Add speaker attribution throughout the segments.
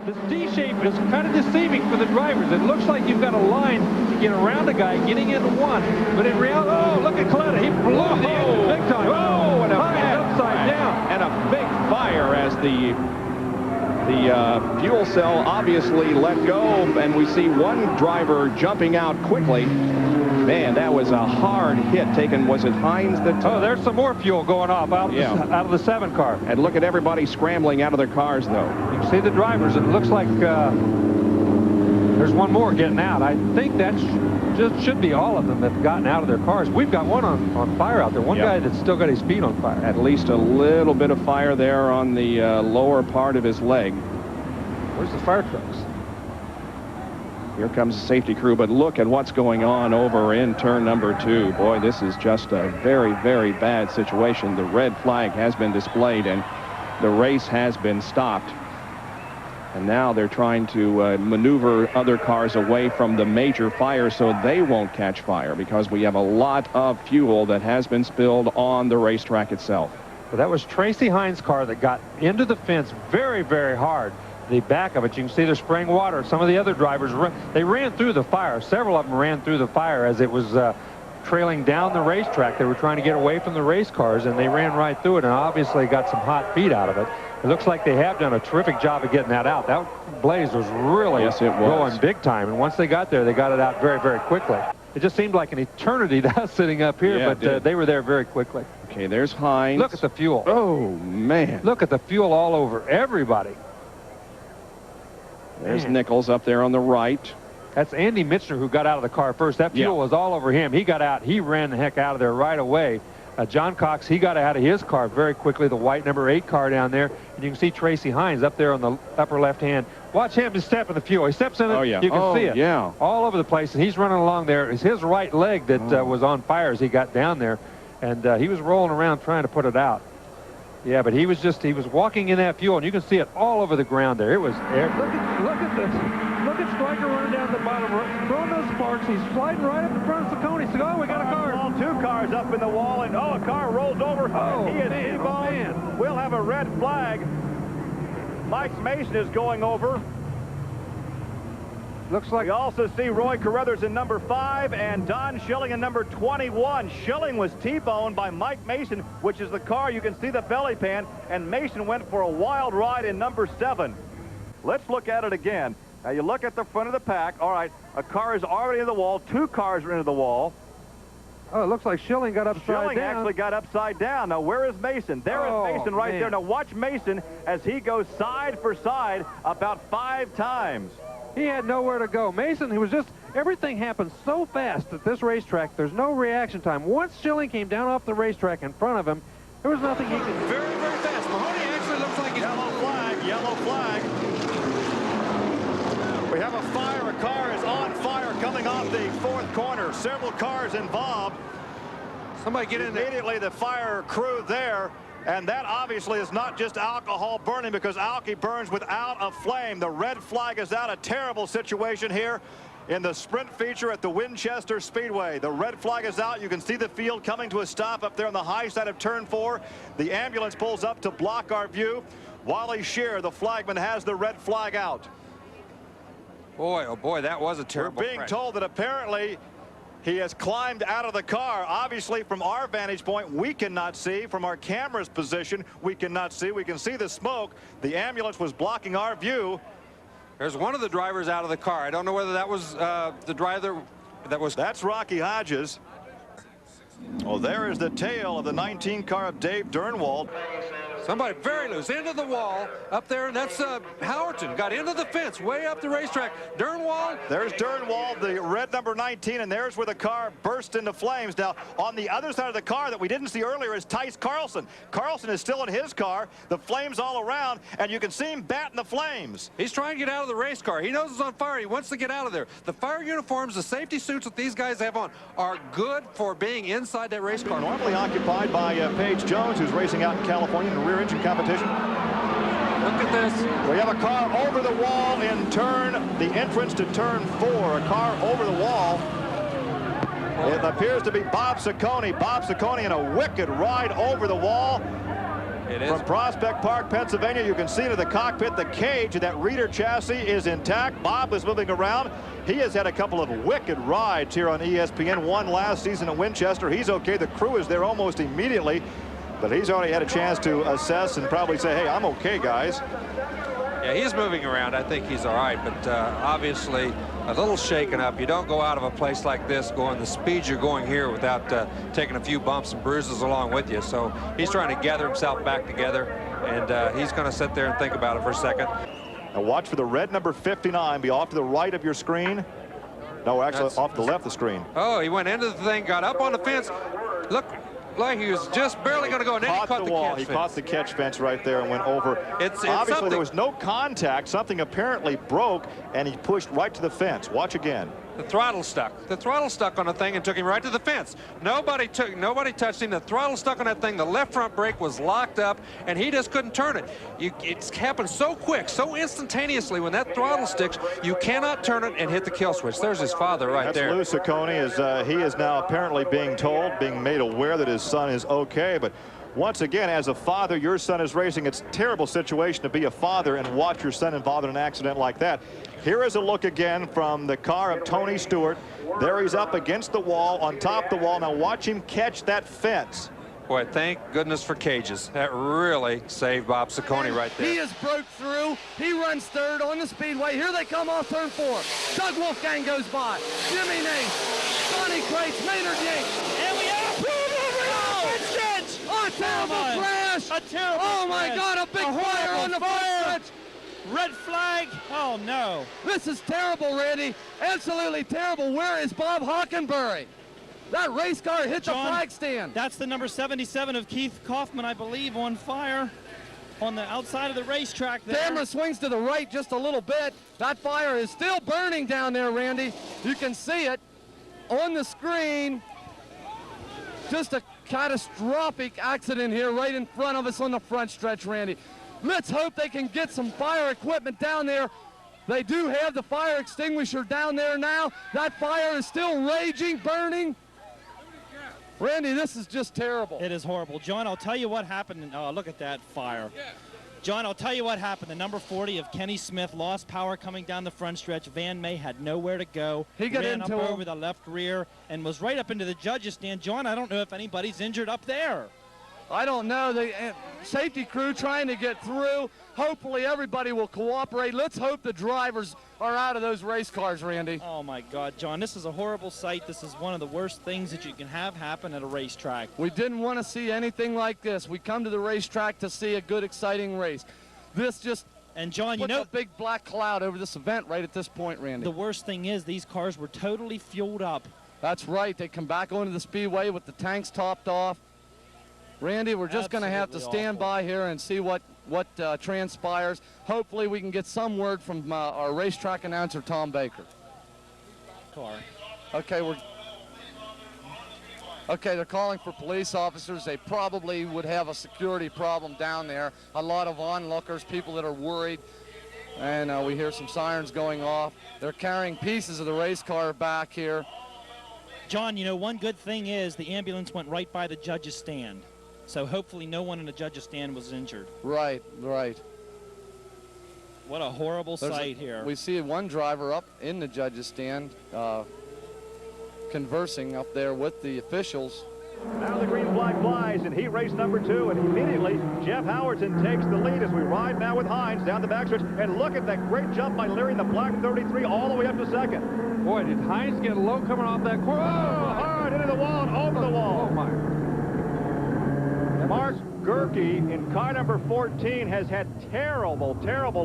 Speaker 1: This D shape is kind of deceiving for the drivers. It looks like you've got a line to get around a guy getting into one, but in reality, oh, look at Coletta. He blew the engine big time. Oh, and upside down.
Speaker 2: And a big fire as the fuel cell obviously let go, and we see one driver jumping out quickly. Man, that was a hard hit taken. Was it Hines that...
Speaker 1: Oh, there's some more fuel going off out of the 7 car.
Speaker 2: And look at everybody scrambling out of their cars, though.
Speaker 1: You can see the drivers. It looks like there's one more getting out. I think that just should be all of them that have gotten out of their cars. We've got one on fire out there. One guy that's still got his feet on fire.
Speaker 2: At least a little bit of fire there on the lower part of his leg.
Speaker 1: Where's the fire trucks?
Speaker 2: Here comes the safety crew, but look at what's going on over in turn number 2. Boy, this is just a very, very bad situation. The red flag has been displayed, and the race has been stopped. And now they're trying to maneuver other cars away from the major fire so they won't catch fire, because we have a lot of fuel that has been spilled on the racetrack itself.
Speaker 1: Well, that was Tracy Hines' car that got into the fence very, very hard. The back of it, you can see they're spraying water. Some of the other drivers, they ran through the fire. Several of them ran through the fire as it was trailing down the racetrack. They were trying to get away from the race cars, and they ran right through it and obviously got some hot feet out of it. It looks like they have done a terrific job of getting that out. That blaze was really going big time, and once they got there, they got it out very, very quickly. It just seemed like an eternity to us sitting up here, but they were there very quickly.
Speaker 2: Okay, there's Hines.
Speaker 1: Look at the fuel.
Speaker 2: Oh, man.
Speaker 1: Look at the fuel all over everybody.
Speaker 2: There's Nichols up there on the right.
Speaker 1: That's Andy Mitchner who got out of the car first. That fuel was all over him. He got out. He ran the heck out of there right away. John Cox, he got out of his car very quickly, the white number 8 car down there. And you can see Tracy Hines up there on the upper left hand. Watch him just step in the fuel. He steps in it. You can see it all over the place. And he's running along there. It's his right leg that was on fire as he got down there. And he was rolling around trying to put it out. Yeah, but he was walking in that fuel, and you can see it all over the ground there. It was air. Look at this. Look at Stryker running down the bottom, throwing those sparks. He's sliding right up in front of Saccone. He said, oh, we got a car.
Speaker 3: All 2 cars up in the wall, and a car rolls over. He is T-boned. We'll have a red flag. Mike Mason is going over.
Speaker 1: Looks like...
Speaker 3: We also see Roy Carruthers in number 5 and Don Schilling in number 21. Schilling was T-boned by Mike Mason, which is the car. You can see the belly pan, and Mason went for a wild ride in number 7. Let's look at it again. Now you look at the front of the pack. All right, a car is already in the wall. 2 cars are into the wall.
Speaker 1: Oh, it looks like Schilling got upside down.
Speaker 3: Schilling actually got upside down. Now, where is Mason? There is Mason right there. Now, watch Mason as he goes side for side about 5 times.
Speaker 1: He had nowhere to go. Mason, he was just, everything happened so fast at this racetrack, there's no reaction time. Once Schilling came down off the racetrack in front of him, there was nothing he could do.
Speaker 3: Very, very fast. Mahoney actually looks like he's... Yellow flag, yellow flag. We have a fire. A car is on fire coming off the 4th corner. Several cars involved.
Speaker 1: Somebody get in there.
Speaker 3: Immediately, the fire crew there. And that obviously is not just alcohol burning, because alky burns without a flame. The red flag is out. A terrible situation here in the sprint feature at the Winchester Speedway. The red flag is out. You can see the field coming to a stop up there on the high side of turn 4. The ambulance pulls up to block our view. Wally Shear, the flagman, has the red flag out.
Speaker 1: Boy, oh boy, that was a terrible
Speaker 3: We're being
Speaker 1: crash.
Speaker 3: told that apparently he has climbed out of the car. Obviously, from our vantage point, we cannot see. From our camera's position, we cannot see. We can see the smoke. The ambulance was blocking our view.
Speaker 1: There's one of the drivers out of the car. I don't know whether that was the driver that was...
Speaker 3: That's Rocky Hodges. Oh, there is the tail of the 19 car of Dave Durnwald.
Speaker 1: Somebody very loose into the wall up there, and that's Howerton got into the fence way up the racetrack. Durnwald.
Speaker 3: There's Durnwald, the red number 19, and there's where the car burst into flames. Now, on the other side of the car that we didn't see earlier is Tice Carlson. Carlson is still in his car. The flames all around, and you can see him batting the flames.
Speaker 1: He's trying to get out of the race car. He knows it's on fire. He wants to get out of there. The fire uniforms, the safety suits that these guys have on are good for being inside that race car.
Speaker 3: Normally occupied by Paige Jones, who's racing out in California in the rear engine competition.
Speaker 1: Look at this.
Speaker 3: We have a car over the wall in the entrance to turn 4. A car over the wall. It appears to be Bob Saccone. Bob Saccone in a wicked ride over the wall.
Speaker 4: It is.
Speaker 3: From Prospect Park, Pennsylvania, you can see to the cockpit the cage of that reader chassis is intact. Bob is moving around. He has had a couple of wicked rides here on ESPN. One last season at Winchester. He's okay. The crew is there almost immediately, but he's already had a chance to assess and probably say, hey, I'm okay, guys.
Speaker 4: Yeah, he's moving around. I think he's all right, but obviously a little shaken up. You don't go out of a place like this going the speed you're going here without taking a few bumps and bruises along with you. So he's trying to gather himself back together, and he's going to sit there and think about it for a second.
Speaker 3: Now watch for the red number 59 be off to the right of your screen. No, actually off the left of the screen.
Speaker 4: Oh, he went into the thing, got up on the fence. Look, like he was just barely going to go, and then he caught the wall.
Speaker 3: He caught the catch fence right there and went over.
Speaker 4: It's
Speaker 3: obviously there was no contact. Something apparently broke, and he pushed right to the fence. Watch again.
Speaker 4: The throttle stuck. The throttle stuck on the thing and took him right to the fence. Nobody touched him. The throttle stuck on that thing. The left front brake was locked up, and he just couldn't turn it. It's happened so quick, so instantaneously. When that throttle sticks, you cannot turn it and hit the kill switch. There's his father right there.
Speaker 3: That's Lou Ciccone. He is now apparently being told, being made aware that his son is okay. But once again, as a father, your son is racing. It's a terrible situation to be a father and watch your son involved in an accident like that. Here is a look again from the car of Tony Stewart. There he's up against the wall, on top of the wall. Now watch him catch that fence.
Speaker 4: Boy, thank goodness for cages. That really saved Bob Ciccone right there.
Speaker 5: He has broke through. He runs third on the speedway. Here they come off turn 4. Doug Wolfgang goes by. Jimmy Nace, Sonny Crates, Maynard Yates.
Speaker 6: And we have
Speaker 5: a terrible crash.
Speaker 6: A terrible
Speaker 5: Oh my
Speaker 6: crash.
Speaker 5: God, a big fire on the front stretch.
Speaker 6: Red flag. Oh no.
Speaker 5: This is terrible, Randy. Absolutely terrible. Where is Bob Hockenberry? That race car hit the flag stand.
Speaker 6: That's the number 77 of Keith Kaufman, I believe, on fire on the outside of the racetrack there.
Speaker 5: Camera swings to the right just a little bit. That fire is still burning down there, Randy. You can see it on the screen. Just a catastrophic accident here right in front of us on the front stretch, Randy. Let's hope they can get some fire equipment down there. They do have the fire extinguisher down there now. That fire is still raging, burning. Randy, this is just terrible.
Speaker 6: It is horrible. John, I'll tell you what happened. Oh, look at that fire. John, I'll tell you what happened. The number 40 of Kenny Smith lost power coming down the front stretch. Van May had nowhere to go.
Speaker 5: He got
Speaker 6: ran
Speaker 5: into
Speaker 6: up
Speaker 5: him.
Speaker 6: over the left rear and was right up into the judges' stand. John, I don't know if anybody's injured up there.
Speaker 5: I don't know. The safety crew trying to get through. Hopefully everybody will cooperate. Let's hope the drivers are out of those race cars, Randy.
Speaker 6: Oh my God, John, this is a horrible sight. This is one of the worst things that you can have happen at a racetrack.
Speaker 5: We didn't want to see anything like this. We come to the racetrack to see a good, exciting race. This just
Speaker 6: John, you
Speaker 5: puts
Speaker 6: know,
Speaker 5: a big black cloud over this event right at this point, Randy.
Speaker 6: the worst thing is these cars were totally fueled up.
Speaker 5: That's right. They come back onto the speedway with the tanks topped off. Randy, we're just going to have to stand by here and see what transpires. Hopefully we can get some word from our racetrack announcer, Tom Baker. Okay, they're calling for police officers. They probably would have a security problem down there. A lot of onlookers, people that are worried. And we hear some sirens going off. They're carrying pieces of the race car back here.
Speaker 6: John, you know, one good thing is the ambulance went right by the judge's stand. So hopefully no one in the judge's stand was injured.
Speaker 5: Right.
Speaker 6: What a horrible sight here.
Speaker 5: We see one driver up in the judge's stand conversing up there with the officials.
Speaker 3: Now the green flag flies in heat race number 2, and immediately Jeff Howardson takes the lead as we ride now with Hines down the backstretch. And look at that great jump by Leary in the black 33 all the way up to second.
Speaker 1: Boy, did Hines get low coming off that corner.
Speaker 3: Oh, hard into the wall and over the wall.
Speaker 1: Oh, my.
Speaker 3: Mark Gerke in car number 14 has had terrible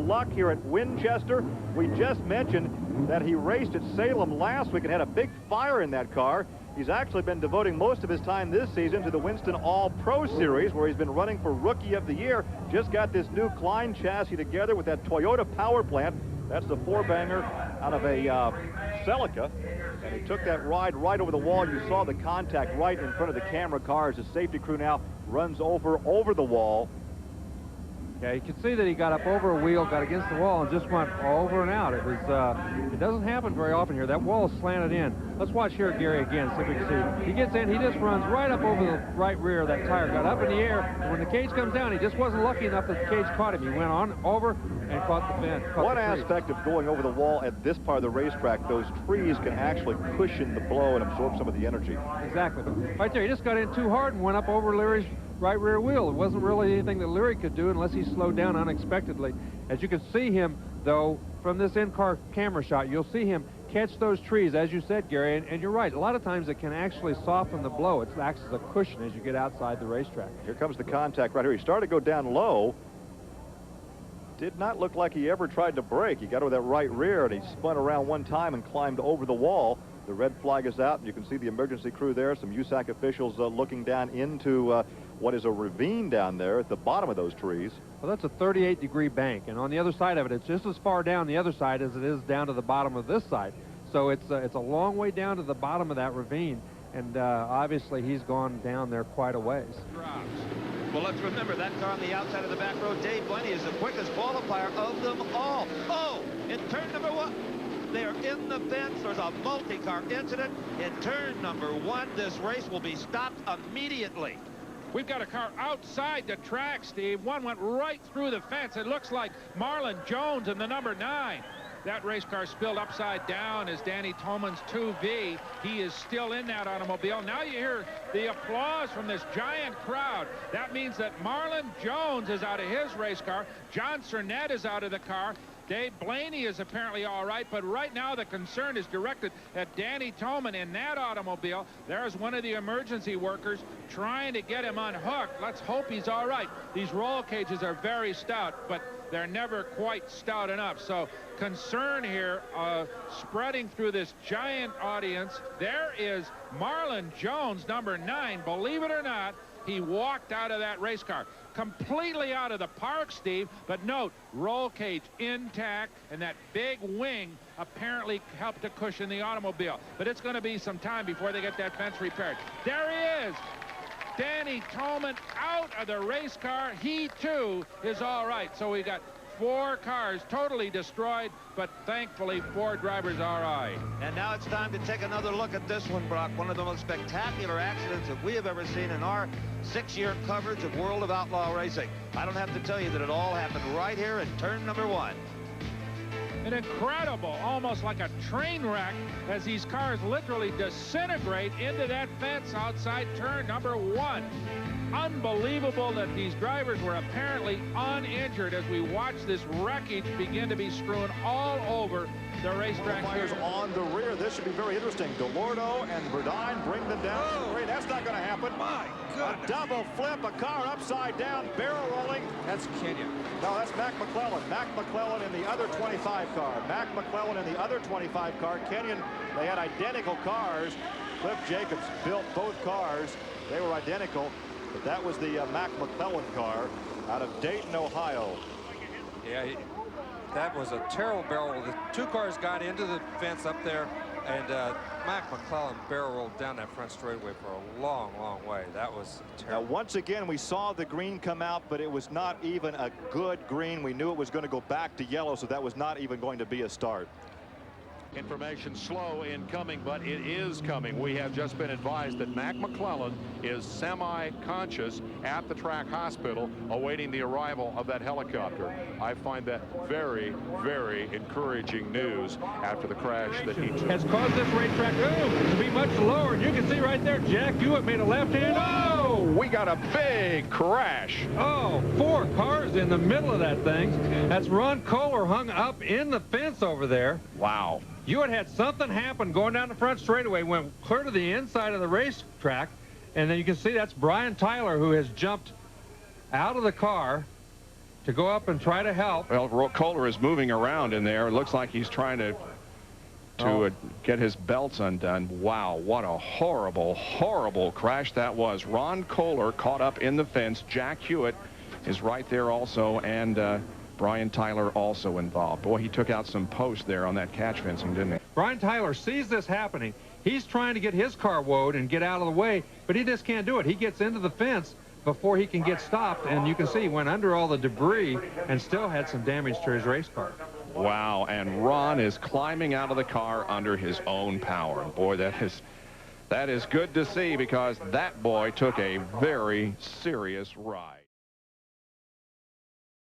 Speaker 3: luck here at Winchester. We just mentioned that he raced at Salem last week and had a big fire in that car. He's actually been devoting most of his time this season to the Winston All-Pro Series, where he's been running for Rookie of the Year. Just got this new Klein chassis together with that Toyota power plant. That's the 4-banger out of a Celica. And he took that ride right over the wall. You saw the contact right in front of the camera car as the safety crew now runs over the wall.
Speaker 1: Yeah, you can see that he got up over a wheel, got against the wall, and just went over and out. It was, it doesn't happen very often here. That wall is slanted in. Let's watch here, Gary, again, see if we can see. He gets in, he just runs right up over the right rear of that tire, got up in the air, and when the cage comes down, he just wasn't lucky enough that the cage caught him. He went on over and caught the fence.
Speaker 3: One aspect of going over the wall at this part of the racetrack, those trees can actually cushion the blow and absorb some of the energy.
Speaker 1: Exactly. But right there, he just got in too hard and went up over Leary's right rear wheel. It wasn't really anything that Leary could do unless he slowed down unexpectedly. As you can see him, though, from this in-car camera shot, you'll see him catch those trees, as you said, Gary, and you're right. A lot of times it can actually soften the blow. It acts as a cushion as you get outside the racetrack.
Speaker 3: Here comes the contact right here. He started to go down low. Did not look like he ever tried to brake. He got over that right rear, and he spun around one time and climbed over the wall. The red flag is out, and you can see the emergency crew there. Some USAC officials looking down into what is a ravine down there at the bottom of those trees.
Speaker 1: Well, that's a 38-degree bank, and on the other side of it, it's just as far down the other side as it is down to the bottom of this side. So it's a long way down to the bottom of that ravine, and obviously he's gone down there quite a ways.
Speaker 7: Well, let's remember that car on the outside of the back row, Dave Blaney, is the quickest qualifier of them all. Oh, in turn number 1. They are in the fence. There's a multi-car incident. In turn number 1, this race will be stopped immediately.
Speaker 8: We've got a car outside the track, Steve. One went right through the fence. It looks like Marlon Jones in the number 9. That race car spilled upside down as Danny Tolman's 2V. He is still in that automobile. Now you hear the applause from this giant crowd. That means that Marlon Jones is out of his race car. John Cernette is out of the car. Dave Blaney is apparently all right, but right now the concern is directed at Danny Tolman in that automobile. There's one of the emergency workers trying to get him unhooked. Let's hope he's all right. These roll cages are very stout, but they're never quite stout enough. So concern here spreading through this giant audience. There is Marlon Jones, number 9. Believe it or not, he walked out of that race car. Completely out of the park, Steve, but note, roll cage intact, and that big wing apparently helped to cushion the automobile. But it's going to be some time before they get that fence repaired. There he is. Danny Tolman out of the race car. He, too, is all right. So we got 4 cars totally destroyed, but thankfully 4 drivers are all right.
Speaker 7: And now it's time to take another look at this one, Brock. One of the most spectacular accidents that we have ever seen in our 6-year coverage of World of Outlaw Racing. I don't have to tell you that it all happened right here in turn number 1.
Speaker 8: An incredible, almost like a train wreck, as these cars literally disintegrate into that fence outside turn number 1. Unbelievable that these drivers were apparently uninjured as we watch this wreckage begin to be strewn all over the racetrack.
Speaker 3: Fires on the rear. This should be very interesting. Delordo and Verdine bring them down. Oh, that's not going to happen. My God. A double flip, a car upside down, barrel rolling. That's Kenyon. No, that's Mac McClellan. Mac McClellan in the other 25 car. Mac McClellan in the other 25 car. Kenyon, they had identical cars. Cliff Jacobs built both cars. They were identical. But that was the Mac McClellan car out of Dayton, Ohio.
Speaker 4: Yeah, that was a terrible barrel. The 2 cars got into the fence up there, and Mac McClellan barrel rolled down that front straightaway for a long, long way. That was terrible.
Speaker 3: Now, once again, we saw the green come out, but it was not even a good green. We knew it was going to go back to yellow, so that was not even going to be a start.
Speaker 9: Information slow in coming, but it is coming. We have just been advised that Mac McClellan is semi-conscious at the track hospital awaiting the arrival of that helicopter. I find that very, very encouraging news after the crash that he took.
Speaker 1: Has caused this racetrack to be much lower. And you can see right there, Jack Hewitt made a left-hand.
Speaker 2: Oh, we got a big crash.
Speaker 1: Oh, 4 cars in the middle of that thing. That's Ron Kohler hung up in the fence over there.
Speaker 2: Wow.
Speaker 1: Hewitt had something happen going down the front straightaway, went clear to the inside of the racetrack, and then you can see that's Brian Tyler, who has jumped out of the car to go up and try to help.
Speaker 2: Well, Kohler is moving around in there. It looks like he's trying to get his belts undone. Wow, what a horrible, horrible crash that was. Ron Kohler caught up in the fence. Jack Hewitt is right there also, and Brian Tyler also involved. Boy, he took out some posts there on that catch fencing, didn't he?
Speaker 1: Brian Tyler sees this happening. He's trying to get his car woed and get out of the way, but he just can't do it. He gets into the fence, before he can get stopped. And you can see he went under all the debris and still had some damage to his race car.
Speaker 2: Wow, and Ron is climbing out of the car under his own power. Boy, that is good to see, because that boy took a very serious ride.